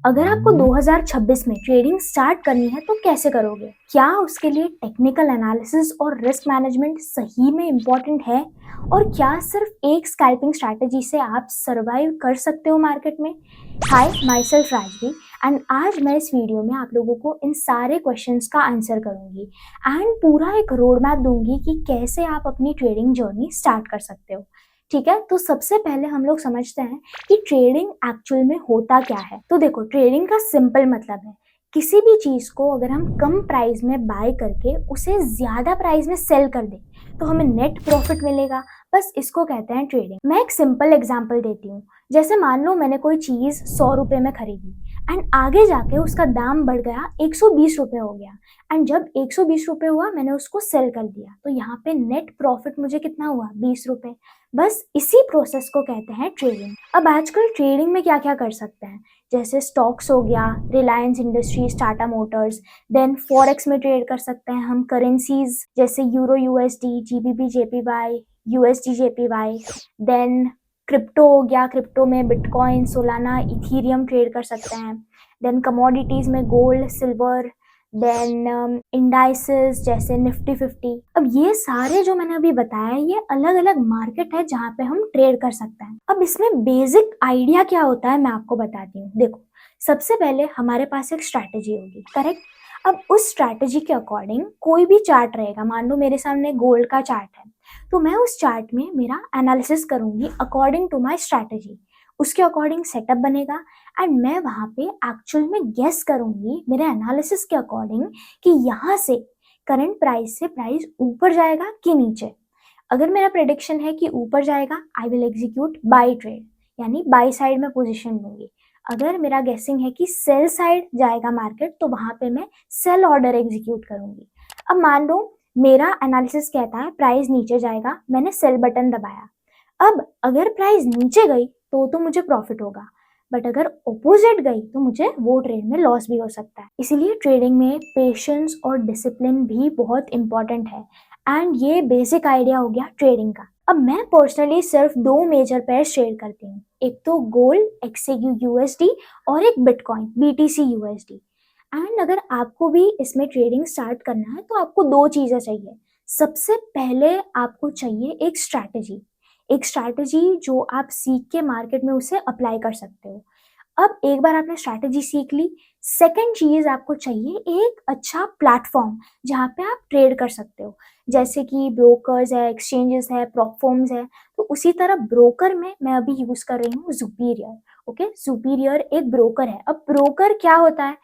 अगर आपको 2026 में ट्रेडिंग स्टार्ट करनी है तो कैसे करोगे? क्या उसके लिए टेक्निकल एनालिसिस और रिस्क मैनेजमेंट सही में इम्पोर्टेंट है? और क्या सिर्फ एक स्कैल्पिंग स्ट्रैटेजी से आप सर्वाइव कर सकते हो मार्केट में? हाय, माई सेल्फ राजवी एंड आज मैं इस वीडियो में आप लोगों को इन सारे क्वेश्चंस का आंसर करूंगी एंड पूरा एक रोड मैप दूंगी कि कैसे आप अपनी ट्रेडिंग जर्नी स्टार्ट कर सकते हो। ठीक है, तो सबसे पहले हम लोग समझते हैं कि ट्रेडिंग एक्चुअल में होता क्या है। तो देखो, ट्रेडिंग का सिंपल मतलब है किसी भी चीज को अगर हम कम प्राइस में बाय करके उसे ज्यादा प्राइस में सेल कर दें तो हमें नेट प्रॉफिट मिलेगा। बस इसको कहते हैं ट्रेडिंग। मैं एक सिंपल एग्जांपल देती हूँ। जैसे मान लो मैंने कोई चीज 100 रुपए में खरीदी एंड आगे जाके उसका दाम बढ़ गया 120 रुपए हो गया एंड जब 120 रुपए हुआ मैंने उसको सेल कर दिया तो यहाँ पे नेट प्रॉफिट मुझे कितना हुआ? 20 रुपए। बस इसी प्रोसेस को कहते हैं ट्रेडिंग। अब आजकल ट्रेडिंग में क्या क्या कर सकते हैं, जैसे स्टॉक्स हो गया, Reliance Industries, Tata Motors. Then forex में ट्रेड कर सकते हैं हम करेंसीज जैसे euro USD, GBP JPY, USD JPY. Then crypto हो गया, क्रिप्टो में बिटकॉइन, सोलाना, इथीरियम ट्रेड कर सकते हैं। देन कमोडिटीज में गोल्ड, सिल्वर। देन इंडाइसेस जैसे निफ्टी 50। अब ये सारे जो मैंने अभी बताया ये अलग अलग मार्केट है जहाँ पे हम ट्रेड कर सकते हैं। अब इसमें बेसिक आइडिया क्या होता है मैं आपको बताती हूँ। देखो, सबसे पहले हमारे पास एक स्ट्रैटेजी होगी, करेक्ट। अब उस स्ट्रैटेजी के अकॉर्डिंग कोई भी चार्ट रहेगा। मान लो मेरे सामने गोल्ड का चार्ट है तो मैं उस चार्ट में मेरा एनालिसिस करूंगी अकॉर्डिंग टू माय स्ट्रैटेजी। उसके अकॉर्डिंग सेटअप बनेगा एंड मैं वहां पे एक्चुअल में गेस करूंगी मेरे एनालिसिस के अकॉर्डिंग कि यहाँ से करंट प्राइस से प्राइस ऊपर जाएगा कि नीचे। अगर मेरा प्रेडिक्शन है कि ऊपर जाएगा I will execute buy trade, यानी बाय साइड में पोजीशन लूंगी। अगर मेरा गेसिंग है कि सेल साइड जाएगा मार्केट तो वहां पे मैं सेल ऑर्डर एग्जीक्यूट करूंगी। अब मान लो मेरा एनालिसिस कहता है प्राइस नीचे जाएगा, मैंने सेल बटन दबाया। अब अगर प्राइस नीचे गई तो मुझे प्रॉफिट होगा, बट अगर ऑपोजिट गई तो मुझे वो ट्रेड में लॉस भी हो सकता है। इसीलिए ट्रेडिंग में पेशेंस और डिसिप्लिन भी बहुत इंपॉर्टेंट है एंड ये बेसिक आइडिया हो गया ट्रेडिंग का। अब मैं पर्सनली सिर्फ दो मेजर पेयर्स ट्रेड करती हूँ, एक तो गोल्ड एक्सयू यूएसडी और एक बिटकॉइन बीटीसी यूएसडी। एंड अगर आपको भी इसमें ट्रेडिंग स्टार्ट करना है तो आपको दो चीजें चाहिए। सबसे पहले आपको चाहिए एक स्ट्रैटेजी, एक स्ट्रैटेजी जो आप सीख के मार्केट में उसे अप्लाई कर सकते हो। अब एक बार आपने स्ट्रैटेजी सीख ली, सेकंड चीज आपको चाहिए एक अच्छा प्लेटफॉर्म जहाँ पे आप ट्रेड कर सकते हो। जैसे कि ब्रोकर्स है, एक्सचेंजेस है, प्लेटफॉर्म्स है। तो उसी तरह ब्रोकर में मैं अभी यूज कर रही हूँ जुपिरियर। ओके, जुपिरियर एक ब्रोकर है। अब ब्रोकर क्या होता है?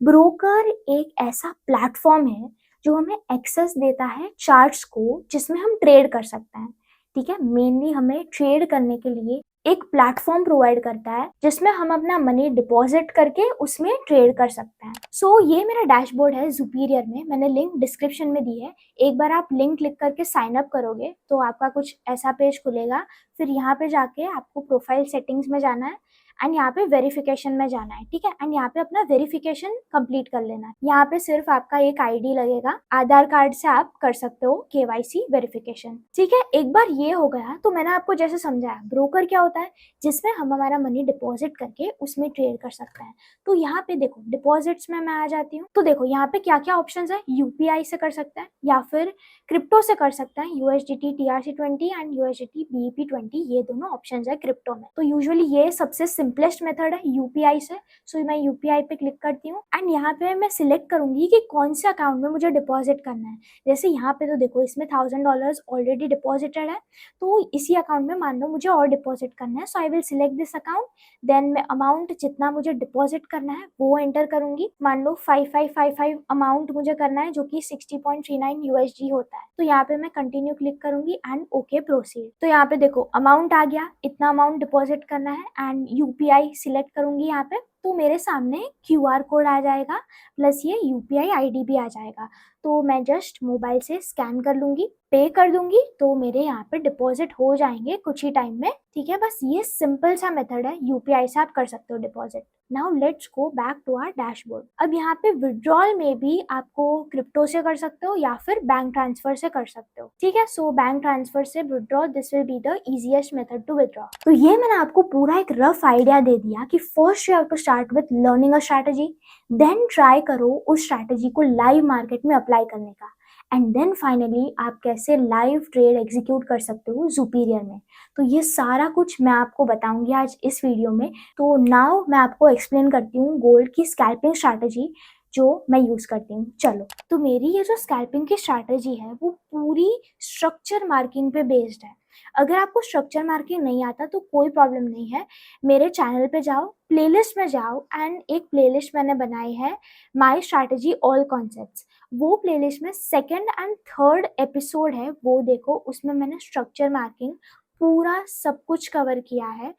ब्रोकर एक ऐसा प्लेटफॉर्म है जो हमें एक्सेस देता है चार्ट्स को जिसमें हम ट्रेड कर सकते हैं। ठीक है, मेनली हमें ट्रेड करने के लिए एक प्लेटफॉर्म प्रोवाइड करता है जिसमें हम अपना मनी डिपॉजिट करके उसमें ट्रेड कर सकते हैं। सो ये मेरा डैशबोर्ड है जुपिरियर में, मैंने लिंक डिस्क्रिप्शन में दी है। एक बार आप लिंक क्लिक करके साइन अप करोगे तो आपका कुछ ऐसा पेज खुलेगा। फिर यहाँ पे जाके आपको प्रोफाइल सेटिंग्स में जाना है एंड यहाँ पे वेरिफिकेशन में जाना है। ठीक है, एंड यहाँ पे अपना वेरिफिकेशन कंप्लीट कर लेना है। यहाँ पे सिर्फ आपका एक आईडी लगेगा, आधार कार्ड से आप कर सकते हो केवाईसी वेरिफिकेशन। ठीक है, एक बार ये हो गया तो मैंने आपको जैसे समझाया ब्रोकर क्या होता है, जिसमें हम हमारा मनी डिपॉजिट करके उसमें ट्रेड कर सकते हैं। तो यहाँ पे देखो डिपॉजिट्स में मैं आ जाती हूँ। तो देखो यहाँ पे क्या क्या ऑप्शन है, यूपीआई से कर सकते हैं या फिर क्रिप्टो से कर सकते हैं, USDT TRC20 and USDT BEP20, ये दोनों ऑप्शन है क्रिप्टो में। तो यूजुअली ये सबसे सिंपलेस्ट मेथड है यूपीआई से। सो मैं यूपीआई पे क्लिक करती हूँ एंड यहाँ पे मैं सिलेक्ट करूंगी कि कौन से अकाउंट में मुझे डिपॉजिट करना है। जैसे यहाँ पे तो देखो इसमें $1000 ऑलरेडी डिपॉजिटेड है, तो इसी अकाउंट में मान लो मुझे और डिपॉजिट करना है। So I will select this account. Then मैं अमाउंट जितना मुझे डिपॉजिट करना है वो एंटर करूंगी। मान लो 5555 अमाउंट मुझे करना है जो कि 60.39 यूएसडी होता है। तो यहाँ पे मैं कंटिन्यू क्लिक करूंगी एंड ओके प्रोसीड। तो यहाँ पे देखो अमाउंट आ गया, इतना अमाउंट डिपॉजिट करना है एंड यूपीआई सिलेक्ट करूंगी यहाँ पे। तो मेरे सामने क्यूआर कोड आ जाएगा प्लस ये यूपीआई आईडी भी आ जाएगा। तो मैं जस्ट मोबाइल से स्कैन कर लूंगी, पे कर दूंगी तो मेरे यहाँ पे डिपॉजिट हो जाएंगे कुछ ही टाइम में। ठीक है, बस ये सिंपल सा मेथड है, यूपीआई से आप कर सकते हो deposit. Now let's go back to our dashboard. अब यहाँ पे विड्रॉल में भी आपको क्रिप्टो से कर सकते हो या फिर बैंक ट्रांसफर से कर सकते हो, ठीक है। सो बैंक ट्रांसफर से withdraw, this will be the easiest method to withdraw. तो ये मैंने आपको पूरा एक रफ आइडिया दे दिया कि first you have to start with learning a strategy, then try करो उस स्ट्रैटेजी को लाइव मार्केट में अप्लाई करने का, एंड देन फाइनली आप कैसे लाइव ट्रेड एग्जीक्यूट कर सकते हो जुपिरियर में। तो ये सारा कुछ मैं आपको बताऊंगी आज इस वीडियो में। तो नाउ मैं आपको एक्सप्लेन करती हूँ गोल्ड की स्कैल्पिंग स्ट्रैटेजी जो मैं यूज करती हूँ। चलो, तो मेरी ये जो स्कैल्पिंग की स्ट्रैटेजी है वो पूरी स्ट्रक्चर मार्किंग पे बेस्ड है। अगर आपको स्ट्रक्चर मार्किंग नहीं आता तो कोई प्रॉब्लम नहीं है, मेरे चैनल पे जाओ, प्लेलिस्ट में जाओ, एंड एक प्लेलिस्ट मैंने बनाई है माई स्ट्रैटेजी ऑल कॉन्सेप्ट्स। वो प्लेलिस्ट में सेकंड एंड थर्ड एपिसोड है, वो देखो, उसमें मैंने स्ट्रक्चर मार्किंग पूरा सब कुछ कवर किया है,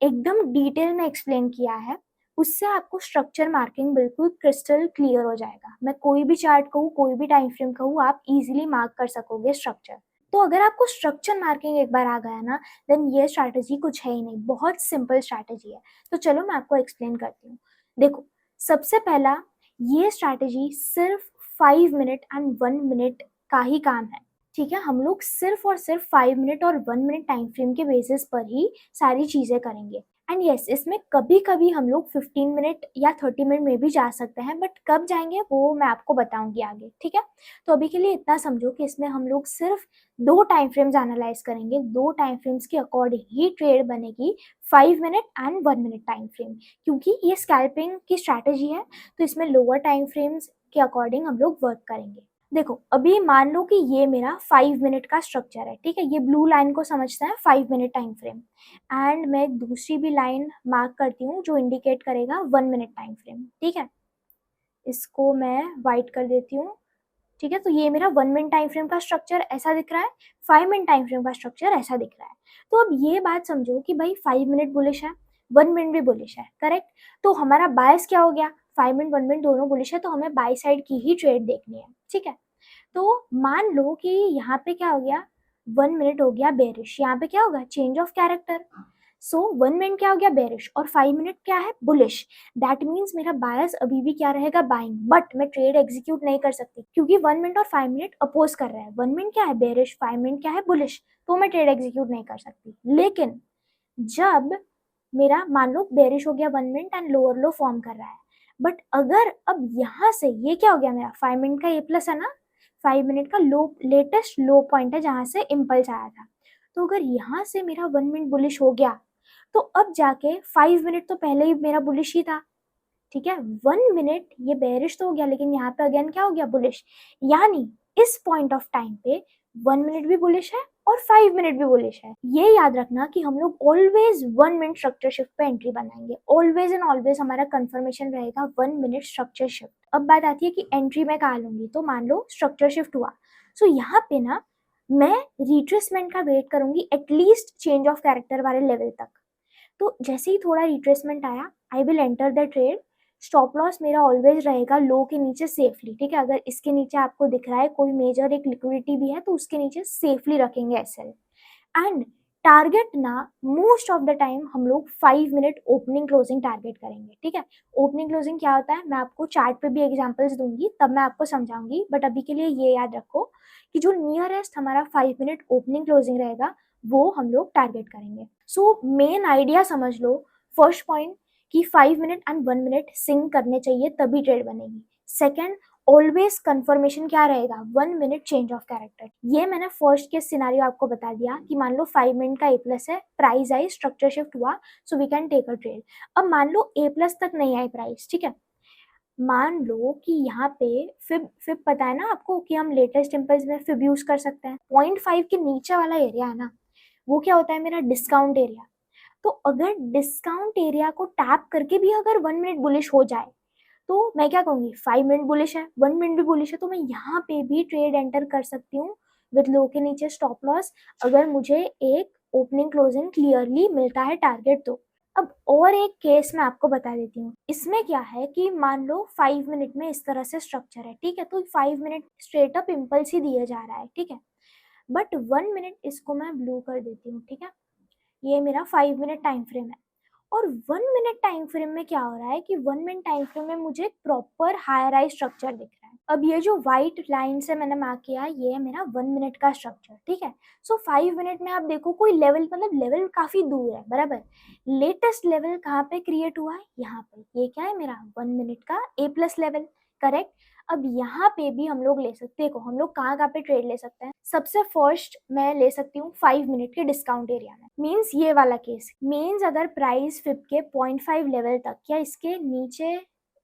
एकदम डिटेल में एक्सप्लेन किया है। उससे आपको स्ट्रक्चर मार्किंग बिल्कुल क्रिस्टल क्लियर हो जाएगा। मैं कोई भी चार्ट कहूँ, कोई भी टाइम फ्रेम कहूँ, आप इजीली मार्क कर सकोगे स्ट्रक्चर। तो अगर आपको स्ट्रक्चर मार्किंग एक बार आ गया ना, देन ये स्ट्रैटेजी कुछ है ही नहीं, बहुत सिंपल स्ट्रैटेजी है। तो चलो मैं आपको एक्सप्लेन करती हूँ। देखो, सबसे पहला, ये स्ट्रैटेजी सिर्फ 5 मिनट एंड 1 मिनट का ही काम है, ठीक है। हम लोग सिर्फ और सिर्फ 5 मिनट और 1 मिनट टाइम फ्रेम के बेसिस पर ही सारी चीजें करेंगे। एंड यस, इसमें कभी कभी हम लोग 15 मिनट या 30 मिनट में भी जा सकते हैं, बट कब जाएंगे वो मैं आपको बताऊंगी आगे, ठीक है। तो अभी के लिए इतना समझो कि इसमें हम लोग सिर्फ 2 टाइम फ्रेम्स एनालाइज करेंगे, 2 टाइम फ्रेम्स के अकॉर्डिंग ही ट्रेड बनेगी, 5 minute and 1 minute time frame. क्योंकि ये स्कैल्पिंग की स्ट्रैटेजी है तो इसमें लोअर टाइम फ्रेम्स के अकॉर्डिंग हम लोग वर्क करेंगे। देखो, अभी मान लो कि ये मेरा 5 मिनट का स्ट्रक्चर है, ठीक है। ये ब्लू लाइन को समझते हैं 5 मिनट टाइम फ्रेम, एंड मैं एक दूसरी भी लाइन मार्क करती हूँ जो इंडिकेट करेगा 1 मिनट टाइम फ्रेम, ठीक है। इसको मैं वाइट कर देती हूँ, ठीक है। तो ये मेरा 1 मिनट टाइम फ्रेम का स्ट्रक्चर ऐसा दिख रहा है, 5 मिनट टाइम फ्रेम का स्ट्रक्चर ऐसा दिख रहा है। तो अब ये बात समझो कि भाई 5 मिनट बुलिश है, 1 मिनट भी बुलिश है, करेक्ट। तो हमारा बायस क्या हो गया, 5 मिनट 1 मिनट दोनों बुलिश है, तो हमें बाई साइड की ही ट्रेड देखनी है, ठीक है। तो मान लो कि यहाँ पे क्या हो गया, 1 मिनट हो गया बेरिश, यहाँ पे क्या होगा, change of character. So 1 minute क्या हो गया बेरिश और 5 मिनट क्या है, बुलिश। दैट मीन्स मेरा बायस अभी भी क्या रहेगा, बाइंग, बट मैं ट्रेड एग्जीक्यूट नहीं कर सकती क्योंकि 1 मिनट और 5 मिनट अपोज कर रहे हैं। 1 मिनट क्या है बेरिश, 5 मिनट क्या है बुलिश, तो मैं ट्रेड एग्जीक्यूट नहीं कर सकती। लेकिन जब मेरा मान लो बेरिश हो गया 1 minute and lower low form कर रहा है, बट अगर अब यहाँ से ये क्या हो गया, मेरा 5 मिनट का ए प्लस है ना, 5 मिनट का लो, लेटेस्ट लो पॉइंट है जहां से इम्पल्स आया था। तो अगर यहाँ से मेरा 1 मिनट बुलिश हो गया तो अब जाके 5 मिनट तो पहले ही मेरा बुलिश ही था, ठीक है। 1 मिनट ये बेरिश तो हो गया, लेकिन यहाँ पे अगेन क्या हो गया, बुलिश। यानी इस पॉइंट ऑफ टाइम पे 1 मिनट भी बुलिश है और 5 मिनट भी बुलिश है। ये याद रखना कि हम लोग ऑलवेज 1 मिनट स्ट्रक्चर शिफ्ट पे एंट्री बनाएंगे, ऑलवेज एंड ऑलवेज हमारा कंफर्मेशन रहेगा 1 मिनट स्ट्रक्चर शिफ्ट। अब बात आती है कि एंट्री में कहाँ लूंगी, तो मान लो स्ट्रक्चर शिफ्ट हुआ, सो यहाँ पे ना मैं रिट्रेसमेंट का वेट करूंगी एटलीस्ट चेंज ऑफ कैरेक्टर वाले लेवल तक। तो जैसे ही थोड़ा रिट्रेसमेंट आया, I will enter the trade. Stop loss मेरा ऑलवेज रहेगा लो के नीचे सेफली, ठीक है। अगर इसके नीचे आपको दिख रहा है कोई मेजर एक लिक्विडिटी भी है तो उसके नीचे सेफली रखेंगे एसएल। एंड टारगेट ना मोस्ट ऑफ द टाइम हम लोग 5 मिनट ओपनिंग क्लोजिंग टारगेट करेंगे, ठीक है। ओपनिंग क्लोजिंग क्या होता है मैं आपको चार्ट पे भी एग्जांपल्स दूंगी, तब मैं आपको समझाऊंगी, बट अभी के लिए ये याद रखो कि जो नियरेस्ट हमारा 5 मिनट ओपनिंग क्लोजिंग रहेगा वो हम लोग टारगेट करेंगे। सो मेन आइडिया समझ लो, फर्स्ट पॉइंट कि 5 मिनट एंड 1 मिनट सिंक करने चाहिए तभी ट्रेड बनेगी। सेकेंड, ऑलवेज कंफर्मेशन क्या रहेगा, 1 मिनट चेंज ऑफ कैरेक्टर। ये मैंने फर्स्ट के सिनारियो आपको बता दिया कि मान लो 5 मिनट का ए प्लस है, प्राइस आई, स्ट्रक्चर शिफ्ट हुआ, so we can take a trade. अब मान लो ए प्लस तक नहीं आई प्राइस, ठीक है। मान लो कि यहाँ पे फिब फिब पता है ना आपको कि हम लेटेस्ट इम्पल्स में फिब यूज कर सकते हैं। 0.5 के नीचे वाला एरिया है ना, वो क्या होता है, मेरा डिस्काउंट एरिया। तो अगर डिस्काउंट एरिया को टैप करके भी अगर 1 मिनट बुलिश हो जाए तो मैं क्या कहूंगी, 5 मिनट बुलिश है, 1 मिनट भी बुलिश है, तो मैं यहाँ पे भी ट्रेड एंटर कर सकती हूँ विद लो के नीचे स्टॉप लॉस, अगर मुझे एक ओपनिंग क्लोजिंग क्लियरली मिलता है टारगेट तो। अब और एक केस मैं आपको बता देती हूँ, इसमें क्या है कि मान लो 5 मिनट में इस तरह से स्ट्रक्चर है, ठीक है। तो 5 मिनट स्ट्रेट अप इम्पल्स ही दिया जा रहा है, ठीक है। बट 1 मिनट इसको मैं ब्लू कर देती हूँ, ठीक है। ये मेरा 5 मिनट टाइम फ्रेम है। और 1 मिनट टाइम फ्रेम में क्या हो रहा है कि 1 मिनट टाइम फ्रेम में मुझे एक प्रॉपर हाई राइज स्ट्रक्चर दिख रहा है। अब ये जो व्हाइट लाइन से मैंने मार्क किया है ये है मेरा 1 मिनट का स्ट्रक्चर, ठीक है। सो 5 मिनट में आप देखो कोई लेवल, मतलब लेवल काफी दूर है, बराबर। लेटेस्ट लेवल कहाँ पे क्रिएट हुआ है, यहाँ पे। ये क्या है मेरा 1 मिनट का ए प्लस लेवल, करेक्ट। अब यहाँ पे भी हम लोग ले सकते हैं, देखो हम लोग कहाँ पे ट्रेड ले सकते हैं। सबसे फर्स्ट मैं ले सकती हूँ 5 मिनट के डिस्काउंट एरिया में, मीन्स ये वाला केस। मीन्स अगर प्राइस फिप के 0.5 लेवल तक या इसके नीचे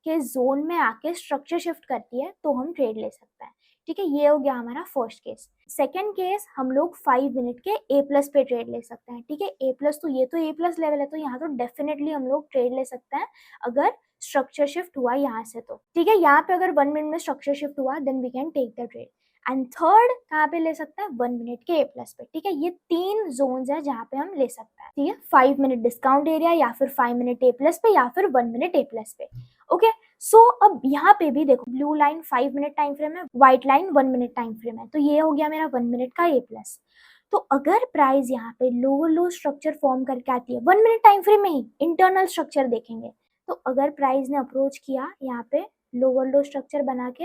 के जोन में आके स्ट्रक्चर शिफ्ट करती है तो हम ट्रेड ले सकते हैं, ठीक है। ये हो गया हमारा फर्स्ट केस। सेकेंड केस, हम लोग 5 मिनट के ए प्लस पे ट्रेड ले सकते हैं, ठीक है। ए प्लस तो ये तो ए प्लस लेवल है, तो यहाँ तो डेफिनेटली हम लोग ट्रेड ले सकते हैं अगर स्ट्रक्चर शिफ्ट हुआ यहाँ से, तो ठीक है। यहाँ पे अगर 1 मिनट में स्ट्रक्चर शिफ्ट हुआ then we can take the trade. And third कहाँ पे ले सकते हैं, 1 मिनट के ए प्लस पे, ठीक है। ये 3 जोन्स है जहाँ पे हम ले सकते हैं, ठीक है। 5 मिनट डिस्काउंट एरिया, या फिर 5 मिनट ए प्लस पे, या फिर 1 मिनट ए प्लस पे। ओके, सो अब यहाँ पे भी देखो blue line 5 minute time frame है, white line 1 minute time frame है, तो ये हो गया मेरा 1 मिनट का ए प्लस। तो अगर प्राइस यहाँ पे लो स्ट्रक्चर फॉर्म करके आती है 1 मिनट टाइम फ्रेम में ही, इंटरनल स्ट्रक्चर देखेंगे, तो अगर प्राइस ने अप्रोच किया यहाँ पे लो स्ट्रक्चर बना के,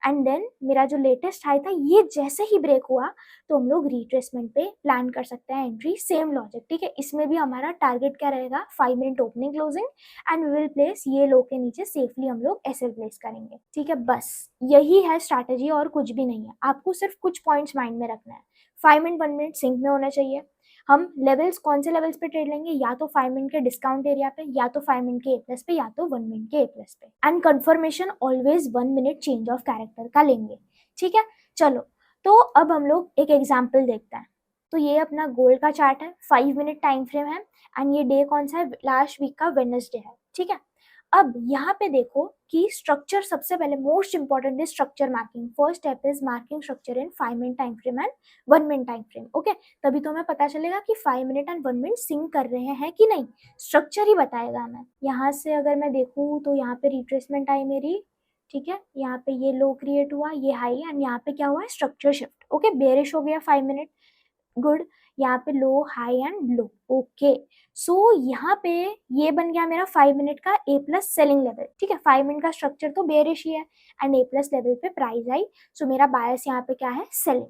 एंड देन मेरा जो लेटेस्ट हाई था ये जैसे ही ब्रेक हुआ, तो हम लोग रिट्रेसमेंट पे प्लान कर सकते हैं एंट्री। सेम लॉजिक, ठीक है। इसमें भी हमारा टारगेट क्या रहेगा, 5 minute opening closing, and we will place ये लो के नीचे सेफली हम लोग एसएल प्लेस करेंगे, ठीक है। बस यही है स्ट्रैटेजी और कुछ भी नहीं है। आपको सिर्फ कुछ पॉइंट्स माइंड में रखना है। 5 मिनट 1 मिनट सिंक में होना चाहिए। हम लेवल्स कौन से लेवल्स पे ट्रेड लेंगे, या तो 5 मिनट के डिस्काउंट एरिया पे, या तो 5 मिनट के ए प्लस पे, या तो 1 मिनट के ए प्लस पे। And confirmation always 1 minute change of character का लेंगे, ठीक है। चलो, तो अब हम लोग एक एग्जाम्पल देखते हैं। तो ये अपना गोल्ड का चार्ट है, 5 मिनट टाइम फ्रेम है, एंड ये डे कौन सा है, लास्ट वीक का वेडनेसडे है, ठीक है। अब यहाँ पे देखो कि स्ट्रक्चर, सबसे पहले most important is structure marking. First step is marking structure in 5 minute time frame and 1 minute time frame, okay. तभी तो हमें पता चलेगा कि 5 मिनट एंड 1 मिनट सिंक कर रहे हैं कि नहीं, स्ट्रक्चर ही बताएगा हमें। यहाँ से अगर मैं देखूँ तो यहाँ पे रिट्रेसमेंट आई मेरी, ठीक है। यहाँ पे ये लो क्रिएट हुआ, ये हाई, एंड यहाँ पे क्या हुआ है, स्ट्रक्चर शिफ्ट, ओके। बेरिश हो गया 5 मिनट, गुड। यहाँ पे लो हाई एंड लो, ओके। सो यहाँ पे ये बन गया मेरा 5 मिनट का ए प्लस सेलिंग लेवल, ठीक है। 5 मिनट का स्ट्रक्चर तो बेरिश ही है, एंड ए प्लस लेवल पे प्राइस आई, सो मेरा बायस यहाँ पे क्या है, selling.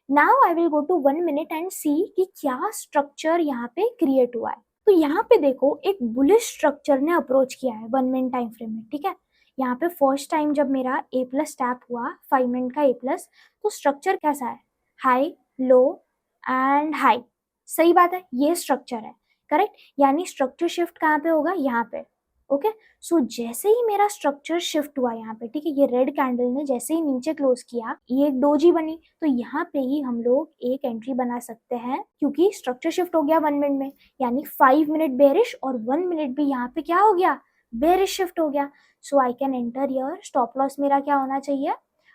Now I will go to 1 minute and see कि क्या स्ट्रक्चर यहाँ पे क्रिएट हुआ है। तो यहाँ पे देखो एक बुलिश स्ट्रक्चर ने अप्रोच किया है 1 मिनट टाइम फ्रेम में, ठीक है। यहाँ पे फर्स्ट टाइम जब मेरा ए प्लस टैप हुआ 5 मिनट का ए प्लस, तो स्ट्रक्चर कैसा है, हाई लो एंड हाई, सही बात है, ये स्ट्रक्चर है, करेक्ट। यानी स्ट्रक्चर शिफ्ट कहाँ पे होगा, यहाँ पे, ओके। सो जैसे ही मेरा स्ट्रक्चर शिफ्ट हुआ यहाँ पे, ठीक है, ये रेड कैंडल ने जैसे ही नीचे क्लोज किया, ये एक डोजी बनी, तो यहाँ पे ही हम लोग एक एंट्री बना सकते हैं, क्योंकि स्ट्रक्चर शिफ्ट हो गया 1 मिनट में, यानी 5 मिनट बेरिश और 1 मिनट भी यहाँ पे क्या हो गया, बेरिश शिफ्ट हो गया। So I can enter here. Stop loss मेरा क्या होना चाहिए,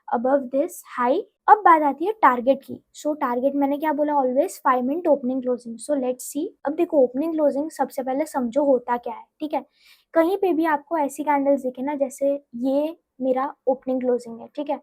अबव दिस हाई। अब बात आती है टारगेट की। सो टारगेट मैंने क्या बोला, always 5 minute opening closing. So let's see. अब देखो ओपनिंग क्लोजिंग सबसे पहले समझो होता क्या है, ठीक है। कहीं पे भी आपको ऐसी कैंडल्स दिखे ना, जैसे ये मेरा ओपनिंग क्लोजिंग है, ठीक है।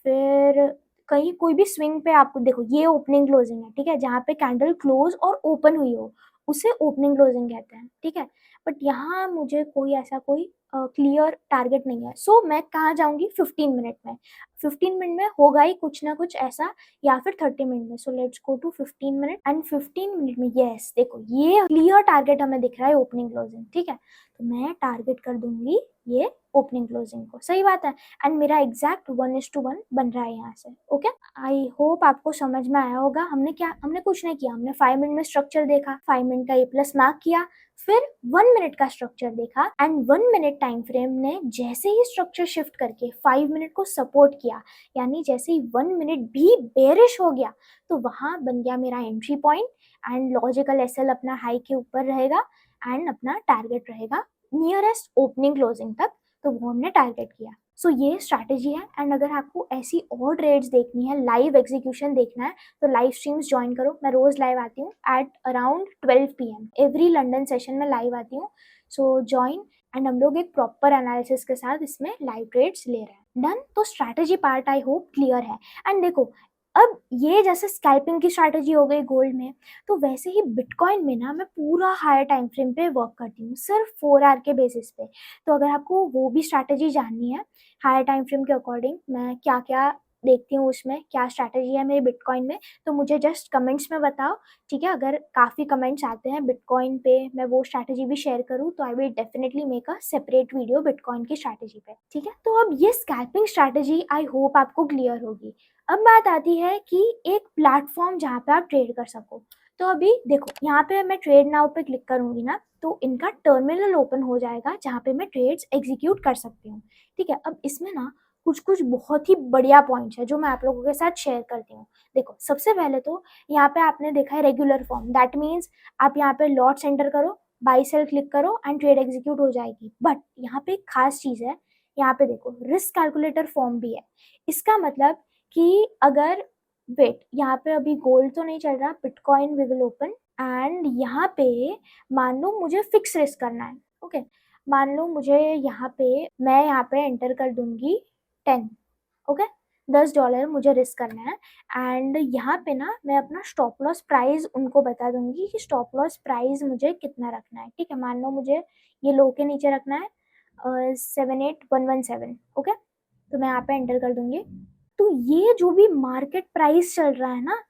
फिर कहीं कोई भी स्विंग पे आपको देखो ये ओपनिंग क्लोजिंग है, ठीक है, जहाँ पे कैंडल क्लोज और ओपन हुई हो उसे ओपनिंग क्लोजिंग कहते हैं, ठीक है। बट यहाँ मुझे कोई ऐसा कोई क्लियर टारगेट नहीं है, सो मैं कहाँ जाऊंगी, 15 मिनट में। 15 मिनट में होगा ही कुछ ना कुछ ऐसा, या फिर 30 मिनट में। So let's go to 15 minute, and 15 minute में यस देखो ये क्लियर टारगेट हमें दिख रहा है, ओपनिंग क्लोजिंग, ठीक है। तो मैं टारगेट कर दूंगी ये ओपनिंग क्लोजिंग को, सही बात है। एंड मेरा एग्जैक्ट 1:1 बन रहा है यहाँ से, ओके। आई होप आपको समझ में आया होगा। हमने कुछ नहीं किया, हमने 5 मिनट में स्ट्रक्चर देखा, 5 मिनट का ए प्लस मार्क किया, फिर 1 मिनट का स्ट्रक्चर देखा, एंड 1 मिनट टाइम फ्रेम ने जैसे ही स्ट्रक्चर शिफ्ट करके 5 मिनट को सपोर्ट किया, यानी जैसे ही 1 मिनट भी बेरिश हो गया, तो वहां बन गया मेरा entry point, and logical SL अपना हाई के ऊपर रहेगा, एंड अपना टारगेट रहेगा नियरेस्ट ओपनिंग क्लोजिंग तक, तो वो हमने टारगेट किया। सो ये स्ट्रैटेजी है। एंड अगर आपको ऐसी और ट्रेड्स देखनी है, लाइव एग्जीक्यूशन देखना है, तो लाइव स्ट्रीम्स ज्वाइन करो। मैं रोज लाइव आती हूँ at around 12 PM, every London session में लाइव आती हूँ। सो ज्वाइन, एंड हम लोग एक प्रॉपर एनालिसिस के साथ इसमें लाइव ट्रेड्स ले रहे हैं। डन। तो strategy part I hope clear है। एंड देखो अब ये जैसे स्कैल्पिंग की स्ट्रैटेजी हो गई गोल्ड में, तो वैसे ही बिटकॉइन में ना मैं पूरा हायर टाइम फ्रेम पे वर्क करती हूँ, सिर्फ 4 आवर के बेसिस पे। तो अगर आपको वो भी स्ट्रैटेजी जाननी है, हायर टाइम फ्रेम के अकॉर्डिंग मैं क्या-क्या देखती हूँ उसमें, क्या स्ट्रैटेजी है मेरी बिटकॉइन में, तो मुझे जस्ट कमेंट्स में बताओ, ठीक है? अगर काफ़ी कमेंट्स आते हैं बिटकॉइन पे मैं वो स्ट्रैटेजी भी शेयर करूँ, तो I will definitely make a separate video bitcoin की स्ट्रैटेजी पे, ठीक है? तो अब ये स्कैल्पिंग स्ट्रैटेजी आई होप आपको क्लियर होगी। अब बात आती है कि एक प्लेटफॉर्म जहाँ पे आप ट्रेड कर सको। तो अभी देखो यहाँ पे मैं ट्रेड नाउ पे क्लिक करूंगी ना, तो इनका टर्मिनल ओपन हो जाएगा जहाँ पे मैं ट्रेड्स एग्जीक्यूट कर सकती हूँ, ठीक है? अब इसमें ना कुछ कुछ बहुत ही बढ़िया पॉइंट्स है जो मैं आप लोगों के साथ शेयर करती हूँ। देखो सबसे पहले तो यहाँ पे आपने देखा है रेगुलर फॉर्म, दैट मीन्स आप यहाँ पे लॉट्स एंटर करो, बाई सेल क्लिक करो एंड ट्रेड एग्जीक्यूट हो जाएगी। बट यहाँ पे एक खास चीज है, यहाँ पे देखो रिस्क कैलकुलेटर फॉर्म भी है। इसका मतलब कि अगर वेट यहाँ पे अभी गोल्ड तो नहीं चल रहा, bitcoin we will open and यहाँ पे मान लो मुझे फिक्स रिस्क करना है, ओके? मान लो मुझे यहाँ पे मैं यहाँ पे एंटर कर दूंगी 10, ओके? $10 मुझे रिस्क करना है एंड यहाँ पे ना मैं अपना स्टॉप लॉस प्राइस उनको बता दूंगी कि स्टॉप लॉस प्राइस मुझे कितना रखना है, ठीक है? मान लो मुझे ये लो के नीचे रखना है 78117, ओके? तो मैं यहाँ पे एंटर कर दूंगी। तो ये जो भी मार्केट प्राइस चल रहा है ना,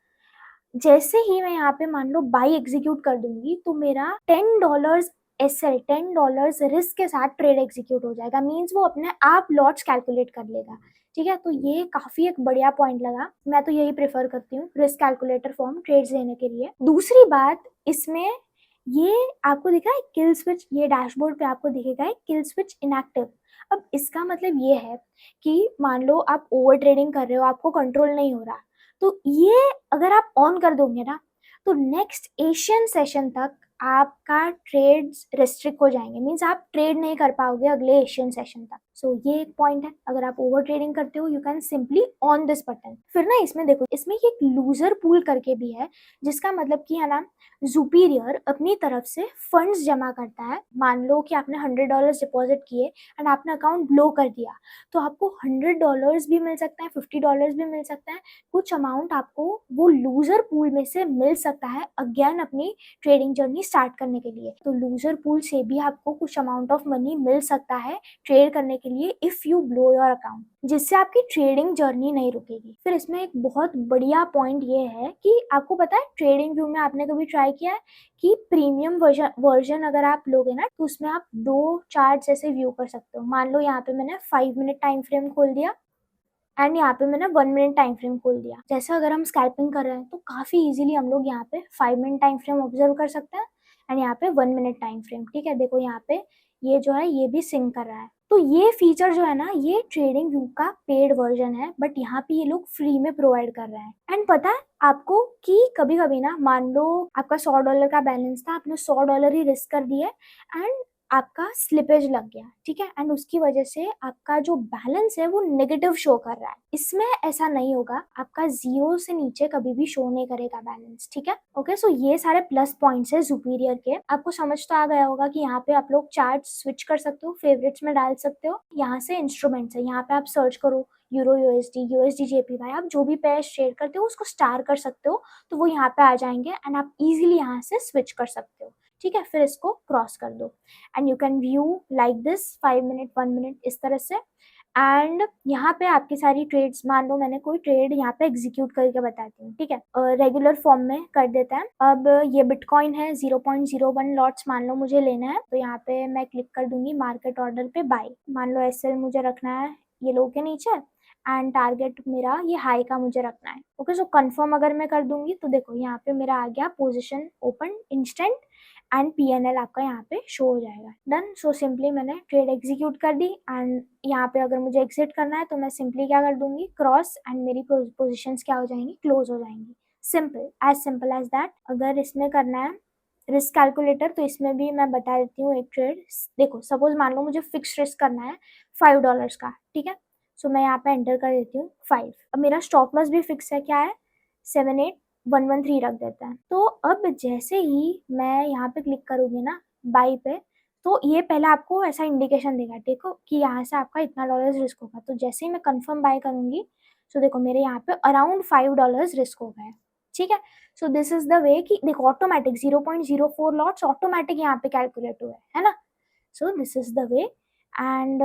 जैसे ही मैं यहाँ पे मान लो बाई एग्जीक्यूट कर दूंगी तो मेरा $10 एसएल $10 रिस्क के साथ ट्रेड एग्जीक्यूट हो जाएगा। मींस वो अपने आप लॉट्स कैलकुलेट कर लेगा, ठीक है? तो ये काफी एक बढ़िया पॉइंट लगा, मैं तो यही प्रेफर करती हूँ रिस्क कैलकुलेटर फॉर्म ट्रेड्स लेने के लिए। दूसरी बात इसमें ये आपको दिख रहा है किल स्विच, ये डैशबोर्ड पे आपको दिखेगा किल स्विच इनएक्टिव। अब इसका मतलब ये है कि मान लो आप ओवर ट्रेडिंग कर रहे हो, आपको कंट्रोल नहीं हो रहा, तो ये अगर आप ऑन कर दोगे ना, तो नेक्स्ट एशियन सेशन तक आपका ट्रेड्स रिस्ट्रिक्ट हो जाएंगे, मीन्स आप ट्रेड नहीं कर पाओगे अगले एशियन सेशन तक। सो ये एक पॉइंट है, अगर आप ओवर ट्रेडिंग करते हो you can simply on this button. फिर ना इसमें देखो, इसमें एक लूजर पूल करके भी है, जिसका मतलब कि है ना सुपीरियर अपनी तरफ से फंड्स जमा करता है। मान लो कि आपने $100 डिपॉजिट किए एंड आपने अकाउंट ब्लो कर दिया, तो आपको $100 भी मिल सकता है, $50 भी मिल सकता है, कुछ अमाउंट आपको वो लूजर पूल में से मिल सकता है अगेन अपनी ट्रेडिंग जर्नी स्टार्ट करने के लिए। तो लूजर पूल से भी आपको कुछ अमाउंट ऑफ मनी मिल सकता है ट्रेड करने के लिए if you blow your account, जिससे आपकी ट्रेडिंग जर्नी नहीं रुकेगी। फिर इसमें एक बहुत बढ़िया पॉइंट ये है कि आपको पता है ट्रेडिंग व्यू में आपने कभी ट्राई किया है कि प्रीमियम वर्जन अगर आप लोगे ना, तो उसमें आप 2 चार्ट्स ऐसे व्यू कर सकते हो। मान लो यहाँ पे मैंने 5 मिनट टाइम फ्रेम खोल दिया एंड यहाँ पे मैंने 1 मिनट टाइम फ्रेम खोल दिया। जैसे अगर हम स्कैल्पिंग कर रहे हैं तो काफी इजीली हम लोग यहाँ पे 5 मिनट टाइम फ्रेम ऑब्जर्व कर सकते हैं एंड यहाँ पे 1 मिनट टाइम फ्रेम, ठीक है? देखो यहाँ पे ये जो है ये भी सिंक कर रहा है। तो ये फीचर जो है ना, ये ट्रेडिंग व्यू का पेड वर्जन है, बट यहाँ पे ये लोग फ्री में प्रोवाइड कर रहे हैं। एंड पता है आपको कि कभी कभी ना मान लो आपका $100 का बैलेंस था, आपने $100 ही रिस्क कर दिए एंड आपका स्लिपेज लग गया, ठीक है? एंड उसकी वजह से आपका जो बैलेंस है वो नेगेटिव शो कर रहा है। इसमें ऐसा नहीं होगा, आपका 0 से नीचे कभी भी शो नहीं करेगा बैलेंस, ठीक है? ओके, सो ये सारे प्लस पॉइंट्स है सुपीरियर के। आपको समझ तो आ गया होगा कि यहाँ पे आप लोग चार्ट स्विच कर सकते हो, फेवरेट्स में डाल सकते हो। यहाँ से इंस्ट्रूमेंट्स है, यहाँ पे आप सर्च करो यूरो यूएसडी, यूएसडी जेपीवाई, आप जो भी पेयर शेयर करते हो उसको स्टार कर सकते हो, तो वो यहाँ पे आ जाएंगे एंड आप इजीली यहाँ से स्विच कर सकते हो, ठीक है? फिर इसको क्रॉस कर दो and you can view like this 5 minute 1 minute इस तरह से। एंड यहाँ पे आपकी सारी ट्रेड्स, मान लो मैंने कोई ट्रेड यहाँ पे एग्जीक्यूट करके बताती हूँ, ठीक है? रेगुलर फॉर्म में कर देते हैं। अब ये बिटकॉइन है 0.01 लॉट्स मान लो मुझे लेना है, तो यहाँ पे मैं क्लिक कर दूंगी मार्केट ऑर्डर पे बाय। मान लो एसएल मुझे रखना है ये लो के नीचे एंड टारगेट मेरा ये हाई का मुझे रखना है, ओके? सो कंफर्म अगर मैं कर दूंगी तो देखो यहाँ पे मेरा आ गया position open instant and PNL आपका यहाँ पे शो हो जाएगा। डन। सो सिंपली मैंने ट्रेड एग्जीक्यूट कर दी एंड यहाँ पे अगर मुझे एग्जिट करना है तो मैं सिंपली क्या कर दूंगी क्रॉस एंड मेरी पोजिशंस क्या हो जाएंगी, क्लोज हो जाएंगी। Simple as that. अगर इसमें करना है रिस्क कैलकुलेटर तो इसमें भी मैं बता देती हूँ एक ट्रेड। देखो सपोज मान लो मुझे फिक्स रिस्क करना है $5 का, ठीक है? सो मैं यहाँ पे एंटर कर देती हूँ 5। अब मेरा स्टॉप लॉस भी फिक्स है, क्या है 78113 रख देता है। तो अब जैसे ही मैं यहाँ पे क्लिक करूंगी ना बाई पे, तो ये पहले आपको ऐसा इंडिकेशन देगा, देखो कि यहाँ से आपका इतना डॉलर्स रिस्क होगा। तो जैसे ही मैं कंफर्म बाय करूंगी, सो देखो मेरे यहाँ पे अराउंड $5 रिस्क हो गए। ठीक है, सो दिस इज द वे कि देखो ऑटोमेटिक 0.04 लॉट्स ऑटोमेटिक यहाँ पे कैलकुलेट हुए, है ना। So this is the way. And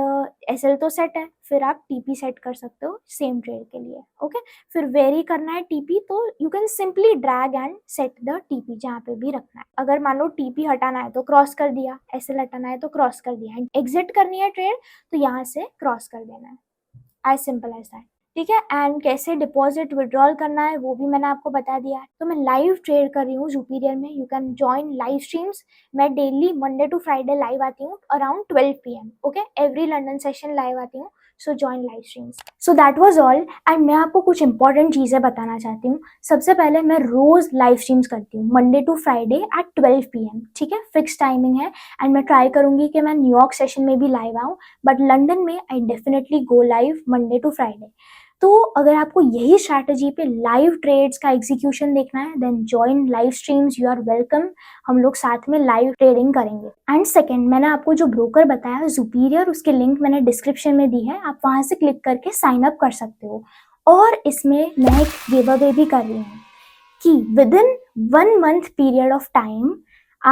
SL तो सेट है, फिर आप टीपी सेट कर सकते हो सेम ट्रेड के लिए। ओके, फिर वेरी करना है टीपी, तो you can simply drag and set the TP जहाँ पे भी रखना है। अगर मान लो टीपी हटाना है तो क्रॉस कर दिया, एसएल हटाना है तो क्रॉस कर दिया, एंड एग्जिट करनी है ट्रेड तो यहाँ से क्रॉस कर देना है, एज सिंपल एज दैट। ठीक है, एंड कैसे डिपॉजिट विड्रॉल करना है वो भी मैंने आपको बता दिया है। तो मैं लाइव ट्रेड कर रही हूँ जुपिरियर में, you can join live streams. मैं daily Monday to Friday live आती हूँ around 12 PM। Okay, every London session live आती हूँ, so join live streams. So that was all. And मैं आपको कुछ इंपॉर्टेंट चीज़ें बताना चाहती हूँ। सबसे पहले मैं रोज लाइव स्ट्रीम्स करती हूँ Monday to Friday at 12 PM। ठीक है, फिक्स टाइमिंग है, एंड मैं ट्राई करूंगी कि मैं न्यूयॉर्क सेशन में भी लाइव आऊँ, बट लंदन में I definitely go live Monday to Friday. तो अगर आपको यही स्ट्रैटेजी पे लाइव ट्रेड्स का एग्जीक्यूशन देखना है, then join live streams, you are welcome. हम लोग साथ में लाइव ट्रेडिंग करेंगे। एंड सेकेंड, मैंने आपको जो ब्रोकर बताया जुपिरियर, उसके लिंक मैंने डिस्क्रिप्शन में दी है, आप वहां से क्लिक करके साइन अप कर सकते हो। और इसमें मैं एक गिव अवे भी कर रही हूँ कि with in 1 month period of time,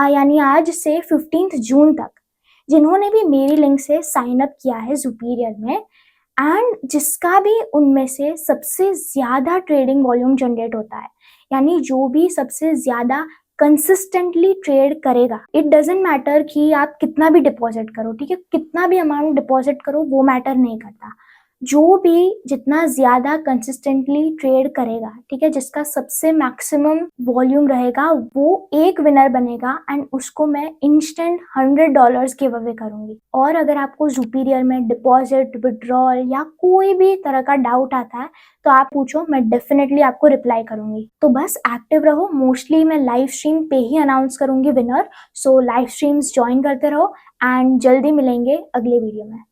यानी आज से 15 जून तक, जिन्होंने भी मेरी लिंक से साइन अप किया है जुपिरियर में, एंड जिसका भी उनमें से सबसे ज्यादा ट्रेडिंग वॉल्यूम जनरेट होता है, यानी जो भी सबसे ज्यादा कंसिस्टेंटली ट्रेड करेगा, इट डजेंट मैटर कि आप कितना भी डिपॉजिट करो, ठीक है, कितना भी अमाउंट डिपॉजिट करो वो मैटर नहीं करता। जो भी जितना ज्यादा कंसिस्टेंटली ट्रेड करेगा, ठीक है, जिसका सबसे मैक्सिमम वॉल्यूम रहेगा, वो एक विनर बनेगा, एंड उसको मैं इंस्टेंट $100 गिव अवे करूंगी। और अगर आपको जुपिरियर में डिपॉजिट, विड्रॉल या कोई भी तरह का डाउट आता है तो आप पूछो, मैं डेफिनेटली आपको रिप्लाई करूंगी। तो बस एक्टिव रहो, मोस्टली मैं लाइव स्ट्रीम पे ही अनाउंस करूंगी विनर, सो लाइव स्ट्रीम्स ज्वाइन करते रहो, एंड जल्दी मिलेंगे अगले वीडियो में।